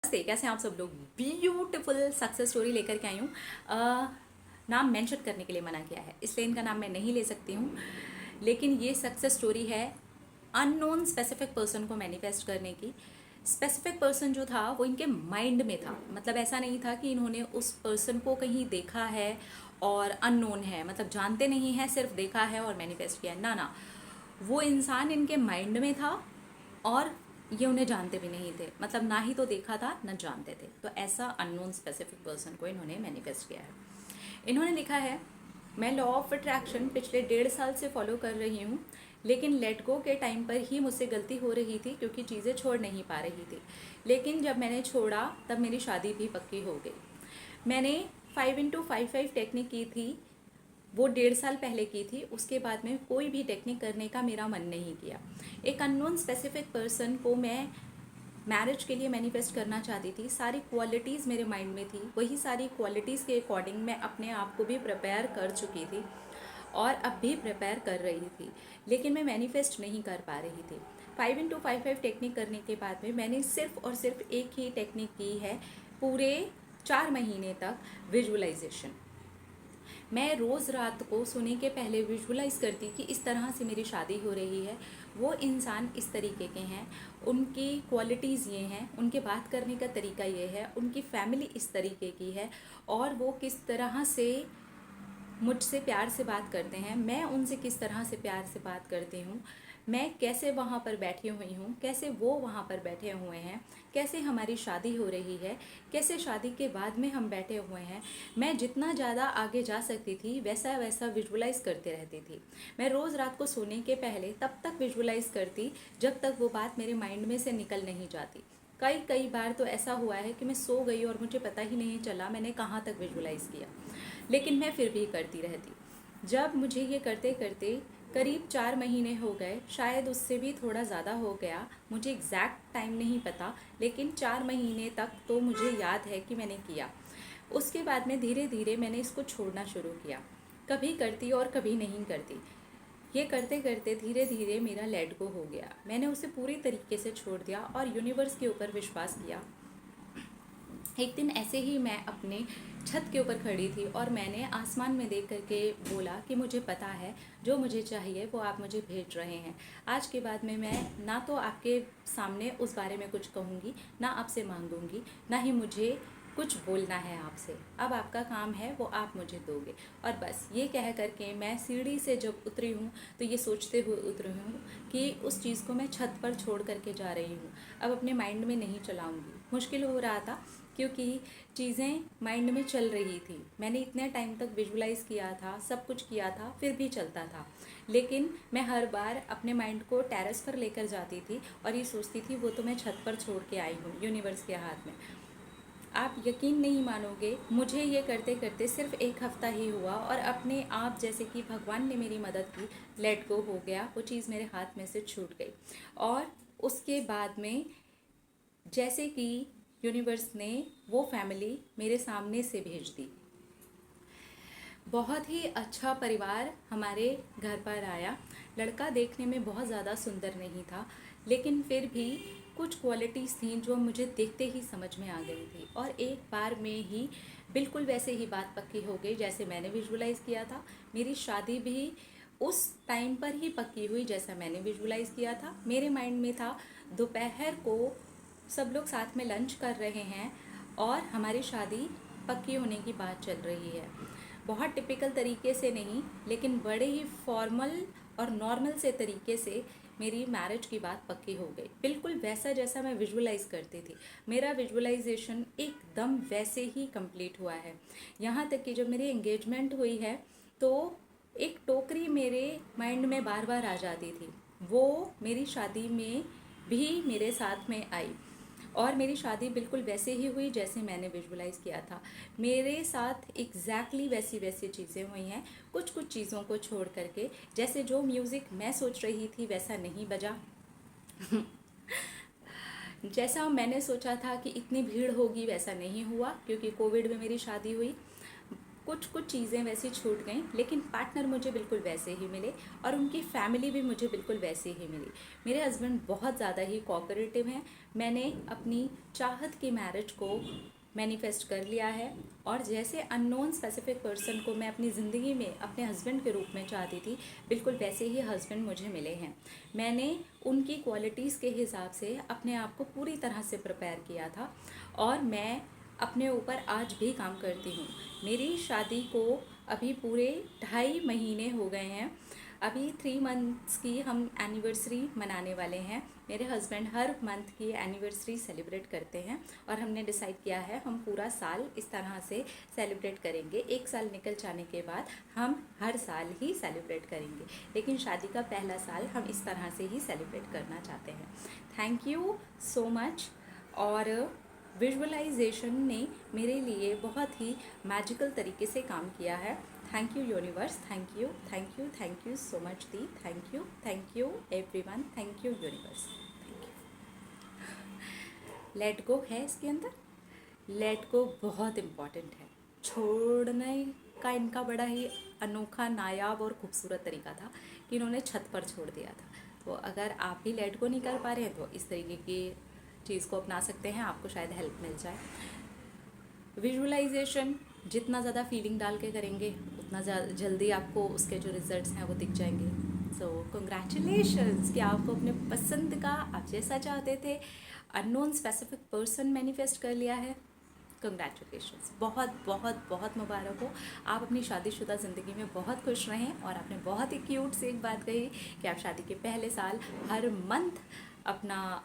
नमस्ते, कैसे हैं आप सब लोग। ब्यूटीफुल सक्सेस स्टोरी लेकर के आई हूँ। नाम मेंशन करने के लिए मना किया है, इसलिए इनका नाम मैं नहीं ले सकती हूँ। लेकिन ये सक्सेस स्टोरी है अननोन स्पेसिफिक पर्सन को मैनिफेस्ट करने की। स्पेसिफिक पर्सन जो था वो इनके माइंड में था, मतलब ऐसा नहीं था कि इन्होंने उस पर्सन को कहीं देखा है और अननोन है, मतलब जानते नहीं है, सिर्फ देखा है और मैनिफेस्ट किया है। ना, वो इंसान इनके माइंड में था और ये उन्हें जानते भी नहीं थे, मतलब ना ही तो देखा था ना जानते थे। तो ऐसा अननोन स्पेसिफिक पर्सन को इन्होंने मैनिफेस्ट किया है। इन्होंने लिखा है, मैं लॉ ऑफ अट्रैक्शन पिछले 1.5 साल से फॉलो कर रही हूँ, लेकिन लेट गो के टाइम पर ही मुझसे गलती हो रही थी क्योंकि चीज़ें छोड़ नहीं पा रही थी। लेकिन जब मैंने छोड़ा तब मेरी शादी भी पक्की हो गई। मैंने 5x55 टेक्निक की थी, वो 1.5 साल पहले की थी। उसके बाद में कोई भी टेक्निक करने का मेरा मन नहीं किया। एक अननोन स्पेसिफिक पर्सन को मैं मैरिज के लिए मैनिफेस्ट करना चाहती थी। सारी क्वालिटीज़ मेरे माइंड में थी, वही सारी क्वालिटीज़ के अकॉर्डिंग मैं अपने आप को भी प्रिपेयर कर चुकी थी और अब भी प्रिपेयर कर रही थी, लेकिन मैं मैनिफेस्ट नहीं कर पा रही थी। 5x55 टेक्निक करने के बाद में मैंने सिर्फ और सिर्फ एक ही टेक्निक की है पूरे 4 महीने तक, विजुअलाइजेशन। मैं रोज़ रात को सोने के पहले विजुअलाइज़ करती कि इस तरह से मेरी शादी हो रही है, वो इंसान इस तरीके के हैं, उनकी क्वालिटीज़ ये हैं, उनके बात करने का तरीका ये है, उनकी फैमिली इस तरीके की है और वो किस तरह से मुझसे प्यार से बात करते हैं, मैं उनसे किस तरह से प्यार से बात करती हूँ, मैं कैसे वहाँ पर बैठी हुई हूँ, कैसे वो वहाँ पर बैठे हुए हैं, कैसे हमारी शादी हो रही है, कैसे शादी के बाद में हम बैठे हुए हैं। मैं जितना ज़्यादा आगे जा सकती थी वैसा वैसा विजुअलाइज़ करते रहती थी। मैं रोज़ रात को सोने के पहले तब तक विजुअलाइज़ करती जब तक वो बात मेरे माइंड में से निकल नहीं जाती। कई कई बार तो ऐसा हुआ है कि मैं सो गई और मुझे पता ही नहीं चला मैंने कहाँ तक विजुअलाइज़ किया, लेकिन मैं फिर भी करती रहती। जब मुझे ये करते करते करीब 4 महीने हो गए, शायद उससे भी थोड़ा ज़्यादा हो गया, मुझे एग्जैक्ट टाइम नहीं पता, लेकिन 4 महीने तक तो मुझे याद है कि मैंने किया। उसके बाद में धीरे धीरे मैंने इसको छोड़ना शुरू किया, कभी करती और कभी नहीं करती। ये करते करते धीरे धीरे मेरा लेट गो हो गया, मैंने उसे पूरी तरीके से छोड़ दिया और यूनिवर्स के ऊपर विश्वास किया। एक दिन ऐसे ही मैं अपने छत के ऊपर खड़ी थी और मैंने आसमान में देख करके बोला कि मुझे पता है जो मुझे चाहिए वो आप मुझे भेज रहे हैं। आज के बाद में मैं ना तो आपके सामने उस बारे में कुछ कहूँगी, ना आपसे मांगूंगी, ना ही मुझे कुछ बोलना है आपसे। अब आपका काम है वो आप मुझे दोगे। और बस ये कह करके मैं सीढ़ी से जब उतरी हूँ तो ये सोचते हुए उतरी हूँ कि उस चीज़ को मैं छत पर छोड़ करके जा रही हूँ, अब अपने माइंड में नहीं चलाऊँगी। मुश्किल हो रहा था क्योंकि चीज़ें माइंड में चल रही थी, मैंने इतने टाइम तक विजुअलाइज़ किया था, सब कुछ किया था, फिर भी चलता था। लेकिन मैं हर बार अपने माइंड को टेरेस पर लेकर जाती थी और ये सोचती थी वो तो मैं छत पर छोड़ के आई हूँ यूनिवर्स के हाथ में। आप यकीन नहीं मानोगे, मुझे ये करते करते सिर्फ 1 हफ़्ता ही हुआ और अपने आप जैसे कि भगवान ने मेरी मदद की, लेट गो हो गया, वो चीज़ मेरे हाथ में से छूट गई। और उसके बाद में जैसे कि यूनिवर्स ने वो फैमिली मेरे सामने से भेज दी। बहुत ही अच्छा परिवार हमारे घर पर आया। लड़का देखने में बहुत ज़्यादा सुंदर नहीं था, लेकिन फिर भी कुछ क्वालिटीज़ थी जो मुझे देखते ही समझ में आ गई थी और एक बार में ही बिल्कुल वैसे ही बात पक्की हो गई जैसे मैंने विजुअलाइज़ किया था। मेरी शादी भी उस टाइम पर ही पक्की हुई जैसा मैंने विजुअलाइज़ किया था। मेरे माइंड में था दोपहर को सब लोग साथ में लंच कर रहे हैं और हमारी शादी पक्की होने की बात चल रही है। बहुत टिपिकल तरीके से नहीं, लेकिन बड़े ही फॉर्मल और नॉर्मल से तरीके से मेरी मैरिज की बात पक्की हो गई, बिल्कुल वैसा जैसा मैं विजुअलाइज़ करती थी। मेरा विजुअलाइजेशन एकदम वैसे ही कंप्लीट हुआ है। यहाँ तक कि जब मेरी एंगेजमेंट हुई है तो एक टोकरी मेरे माइंड में बार बार आ जाती थी, वो मेरी शादी में भी मेरे साथ में आई और मेरी शादी बिल्कुल वैसे ही हुई जैसे मैंने विजुअलाइज़ किया था। मेरे साथ एग्जैक्टली वैसी वैसी चीज़ें हुई हैं, कुछ कुछ चीज़ों को छोड़ करके। जैसे जो म्यूज़िक मैं सोच रही थी वैसा नहीं बजा, जैसा मैंने सोचा था कि इतनी भीड़ होगी वैसा नहीं हुआ, क्योंकि कोविड में मेरी शादी हुई। कुछ कुछ चीज़ें वैसी छूट गई, लेकिन पार्टनर मुझे बिल्कुल वैसे ही मिले और उनकी फैमिली भी मुझे बिल्कुल वैसे ही मिली। मेरे हस्बैंड बहुत ज़्यादा ही कोऑपरेटिव हैं। मैंने अपनी चाहत की मैरिज को मैनिफेस्ट कर लिया है, और जैसे अननोन स्पेसिफिक पर्सन को मैं अपनी ज़िंदगी में अपने हस्बैंड के रूप में चाहती थी, बिल्कुल वैसे ही हस्बैंड मुझे मिले हैं। मैंने उनकी क्वालिटीज़ के हिसाब से अपने आप को पूरी तरह से प्रिपेयर किया था, और मैं अपने ऊपर आज भी काम करती हूँ। मेरी शादी को अभी पूरे 2.5 महीने हो गए हैं। अभी 3 मंथ्स की हम एनिवर्सरी मनाने वाले हैं। मेरे हस्बैंड हर मंथ की एनिवर्सरी सेलिब्रेट करते हैं, और हमने डिसाइड किया है हम पूरा साल इस तरह से सेलिब्रेट करेंगे। 1 साल निकल जाने के बाद हम हर साल ही सेलिब्रेट करेंगे, लेकिन शादी का पहला साल हम इस तरह से ही सेलिब्रेट करना चाहते हैं। Thank you so much. और विजुअलाइजेशन ने मेरे लिए बहुत ही मैजिकल तरीके से काम किया है। Thank you universe, thank you, thank you, thank you so much the, thank you everyone, thank you universe, thank you. Let go है इसके अंदर। लेट गो बहुत इम्पॉर्टेंट है। छोड़ने का इनका बड़ा ही अनोखा, नायाब और खूबसूरत तरीका था कि इन्होंने छत पर छोड़ दिया था। तो अगर आप भी लेट गो नहीं कर पा रहे हैं तो इस तरीके की चीज़ को अपना सकते हैं, आपको शायद हेल्प मिल जाए। विजुअलाइजेशन जितना ज़्यादा फीलिंग डाल के करेंगे उतना जल्दी आपको उसके जो रिजल्ट्स हैं वो दिख जाएंगे। सो कंग्रेचुलेशंस कि आपको अपने पसंद का, आप जैसा चाहते थे, अननोन स्पेसिफिक पर्सन मैनिफेस्ट कर लिया है। कंग्रेचुलेशंस, बहुत बहुत बहुत मुबारक हो। आप अपनी शादीशुदा ज़िंदगी में बहुत खुश रहें। और आपने बहुत ही क्यूट से एक बात कही कि आप शादी के पहले साल हर मंथ अपना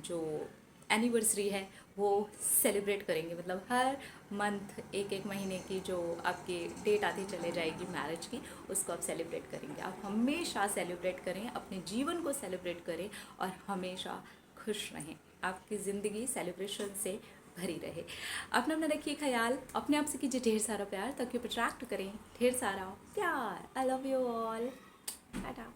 जो एनिवर्सरी है वो सेलिब्रेट करेंगे। मतलब हर मंथ 1-1 महीने की जो आपकी डेट आती चले जाएगी मैरिज की, उसको आप सेलिब्रेट करेंगे। आप हमेशा सेलिब्रेट करें, अपने जीवन को सेलिब्रेट करें और हमेशा खुश रहें। आपकी ज़िंदगी सेलिब्रेशन से भरी रहे। अपना रखिए ख्याल, अपने आप से कीजिए ढेर सारा प्यार ताकि अट्रैक्ट करें ढेर सारा प्यार। I love you all. Tata.